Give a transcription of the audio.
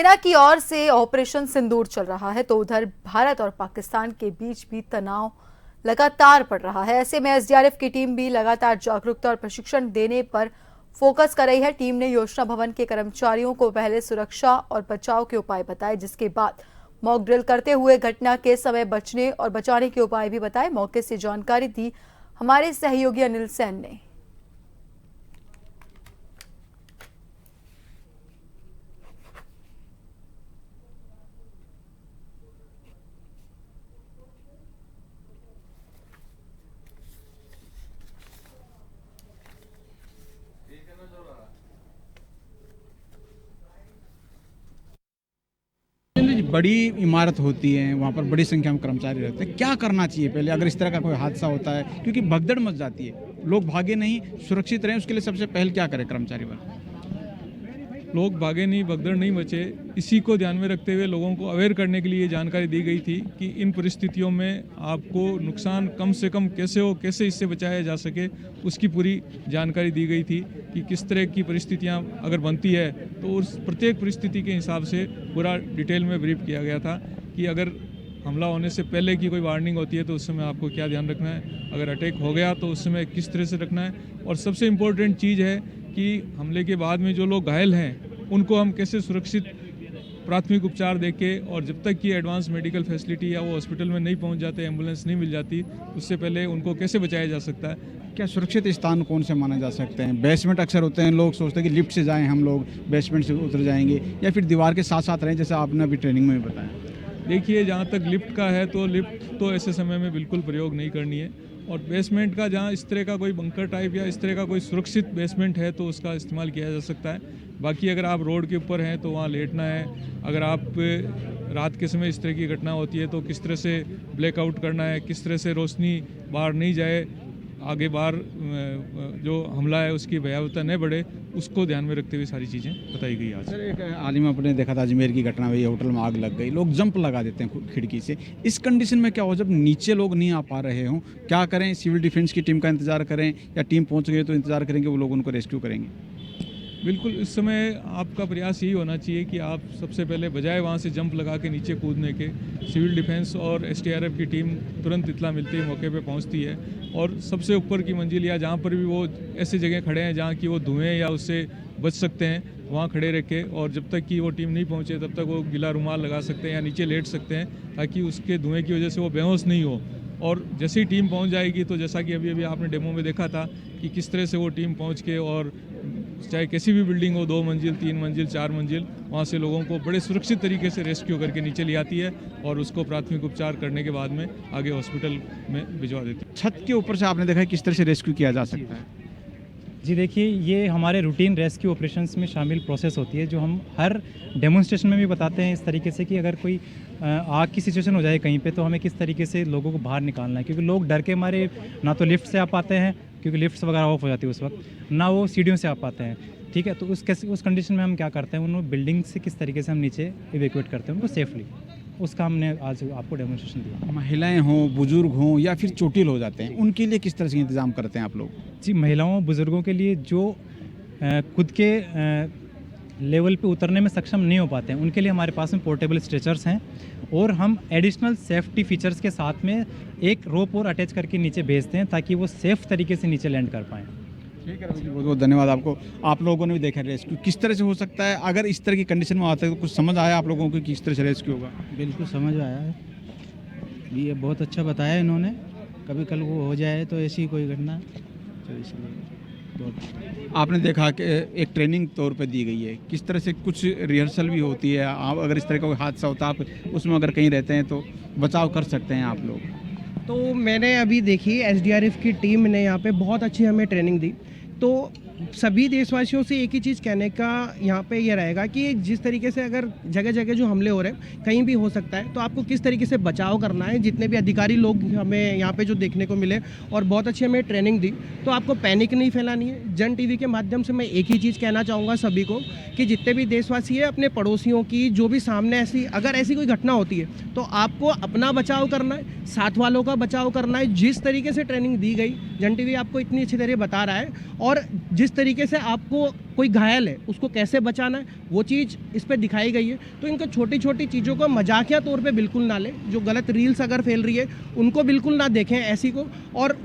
सेना की ओर से ऑपरेशन सिंदूर चल रहा है तो उधर भारत और पाकिस्तान के बीच भी तनाव लगातार बढ़ रहा है। ऐसे में एसडीआरएफ की टीम भी लगातार जागरूकता और प्रशिक्षण देने पर फोकस कर रही है। टीम ने योजना भवन के कर्मचारियों को पहले सुरक्षा और बचाव के उपाय बताए, जिसके बाद मॉक ड्रिल करते हुए घटना के समय बचने और बचाने के उपाय भी बताए। मौके से जानकारी दी हमारे सहयोगी अनिल सैन ने। बड़ी इमारत होती है, वहाँ पर बड़ी संख्या में कर्मचारी रहते हैं। क्या करना चाहिए पहले अगर इस तरह का कोई हादसा होता है, क्योंकि भगदड़ मच जाती है, लोग भागे नहीं, सुरक्षित रहें, उसके लिए सबसे पहले क्या करें कर्मचारी वर्ग? लोग भागे नहीं, भगदड़ नहीं मचे, इसी को ध्यान में रखते हुए लोगों को अवेयर करने के लिए ये जानकारी दी गई थी कि इन परिस्थितियों में आपको नुकसान कम से कम कैसे हो, कैसे इससे बचाया जा सके, उसकी पूरी जानकारी दी गई थी कि किस तरह की परिस्थितियां अगर बनती है तो उस प्रत्येक परिस्थिति के हिसाब से पूरा डिटेल में ब्रीफ किया गया था कि अगर हमला होने से पहले की कोई वार्निंग होती है तो उस समय आपको क्या ध्यान रखना है, अगर अटैक हो गया तो उस समय किस तरह से रखना है, और सबसे इम्पोर्टेंट चीज़ है कि हमले के बाद में जो लोग घायल हैं उनको हम कैसे सुरक्षित प्राथमिक उपचार देके, और जब तक कि एडवांस मेडिकल फैसिलिटी या वो हॉस्पिटल में नहीं पहुंच जाते, एम्बुलेंस नहीं मिल जाती, उससे पहले उनको कैसे बचाया जा सकता है। क्या सुरक्षित स्थान कौन से माने जा सकते हैं? बेसमेंट अक्सर होते हैं, लोग सोचते हैं कि लिफ्ट से जाएं, हम लोग बेसमेंट से उतर जाएंगे, या फिर दीवार के साथ साथ रहें, जैसे आपने अभी ट्रेनिंग में भी बताया। देखिए, जहाँ तक लिफ्ट का है तो लिफ्ट तो ऐसे समय में बिल्कुल प्रयोग नहीं करनी है, और बेसमेंट का जहाँ इस तरह का कोई बंकर टाइप या इस तरह का कोई सुरक्षित बेसमेंट है तो उसका इस्तेमाल किया जा सकता है। बाकी अगर आप रोड के ऊपर हैं तो वहाँ लेटना है। अगर आप रात के समय इस तरह की घटना होती है तो किस तरह से ब्लैकआउट करना है, किस तरह से रोशनी बाहर नहीं जाए, आगे बाहर जो हमला है उसकी भयावहता न बढ़े, उसको ध्यान में रखते हुए सारी चीज़ें बताई गई आज। सर, एक हाल ही में आपने देखा था अजमेर की घटना हुई, होटल में आग लग गई, लोग जंप लगा देते हैं खिड़की से। इस कंडीशन में क्या हो, जब नीचे लोग नहीं आ पा रहे हों, क्या करें? सिविल डिफेंस की टीम का इंतजार करें या टीम पहुंच गई तो इंतजार करेंगे वो लोग उनको रेस्क्यू करेंगे? बिल्कुल, इस समय आपका प्रयास यही होना चाहिए कि आप सबसे पहले बजाय वहाँ से जंप लगा के नीचे कूदने के, सिविल डिफेंस और एसडीआरएफ की टीम तुरंत इत्तला मिलती है मौके पे पहुँचती है, और सबसे ऊपर की मंजिल या जहाँ पर भी वो ऐसे जगह खड़े हैं जहाँ की वो धुएँ या उससे बच सकते हैं, वहाँ खड़े रह के, और जब तक कि वो टीम नहीं पहुँचे तब तक वो गीला रुमाल लगा सकते हैं या नीचे लेट सकते हैं, ताकि उसके धुएँ की वजह से वो बेहोश नहीं हो। और जैसे ही टीम पहुंच जाएगी तो जैसा कि अभी आपने डेमो में देखा था कि किस तरह से वो टीम पहुंच के, और चाहे किसी भी बिल्डिंग हो, 2 मंजिल, 3 मंजिल, 4 मंजिल, वहां से लोगों को बड़े सुरक्षित तरीके से रेस्क्यू करके नीचे ले आती है और उसको प्राथमिक उपचार करने के बाद में आगे हॉस्पिटल में भिजवा देती है। छत के ऊपर से आपने देखा किस तरह से रेस्क्यू किया जा सकता है? जी देखिए, ये हमारे रूटीन रेस्क्यू ऑपरेशंस में शामिल प्रोसेस होती है, जो हम हर डेमोन्स्ट्रेशन में भी बताते हैं इस तरीके से कि अगर कोई आग की सिचुएशन हो जाए कहीं पे तो हमें किस तरीके से लोगों को बाहर निकालना है, क्योंकि लोग डर के मारे ना तो लिफ्ट से आ पाते हैं, क्योंकि लिफ्ट्स वगैरह ऑफ हो जाती है उस वक्त, ना वो सीढ़ियों से आ पाते हैं। ठीक है, तो उस कंडीशन में हम क्या करते हैं, उन बिल्डिंग से किस तरीके से हम नीचे इवैक्यूएट करते हैं उनको सेफली, उसका हमने आज आपको डेमोन्स्ट्रेशन दिया। महिलाएं हों, बुजुर्ग हों या फिर चोटिल हो जाते हैं, उनके लिए किस तरह से इंतजाम करते हैं आप लोग? जी, महिलाओं बुजुर्गों के लिए जो खुद के लेवल पे उतरने में सक्षम नहीं हो पाते हैं, उनके लिए हमारे पास में पोर्टेबल स्ट्रेचर्स हैं, और हम एडिशनल सेफ्टी फीचर्स के साथ में एक रोप और अटैच करके नीचे भेजते हैं ताकि वो सेफ तरीके से नीचे लैंड कर पाएँ। ठीक है, बहुत बहुत धन्यवाद आपको। आप लोगों ने भी देखा रेस्क्यू किस तरह से हो सकता है, अगर इस तरह की कंडीशन में आता है तो कुछ समझ आया आप लोगों को किस तरह से रेस्क्यू होगा? बिल्कुल समझ आया है, ये बहुत अच्छा बताया इन्होंने, कभी कल वो हो जाए तो ऐसी कोई घटना, तो इसलिए बहुत। आपने देखा कि एक ट्रेनिंग तौर पे दी गई है, किस तरह से कुछ रिहर्सल भी होती है, आप अगर इस तरह का कोई हादसा होता है आप उसमें अगर कहीं रहते हैं तो बचाव कर सकते हैं आप लोग। तो मैंने अभी देखी एसडीआरएफ की टीम ने यहाँ पे बहुत अच्छी हमें ट्रेनिंग दी, तो सभी देशवासियों से एक ही चीज़ कहने का यहाँ पे ये रहेगा कि जिस तरीके से अगर जगह जगह जो हमले हो रहे हैं कहीं भी हो सकता है, तो आपको किस तरीके से बचाव करना है। जितने भी अधिकारी लोग हमें यहाँ पे जो देखने को मिले और बहुत अच्छी हमें ट्रेनिंग दी, तो आपको पैनिक नहीं फैलानी है। जन टीवी के माध्यम से मैं एक ही चीज़ कहना चाहूँगा सभी को कि जितने भी देशवासी है, अपने पड़ोसियों की जो भी सामने अगर ऐसी कोई घटना होती है तो आपको अपना बचाव करना है, साथ वालों का बचाव करना है। जिस तरीके से ट्रेनिंग दी गई, जन टीवी आपको इतनी अच्छी तरह बता रहा है, और जिस जिस तरीके से आपको कोई घायल है उसको कैसे बचाना है वो चीज़ इस पर दिखाई गई है। तो इनको छोटी छोटी चीज़ों को मजाकिया तौर पे बिल्कुल ना लें, जो गलत रील्स अगर फैल रही है उनको बिल्कुल ना देखें ऐसी को, और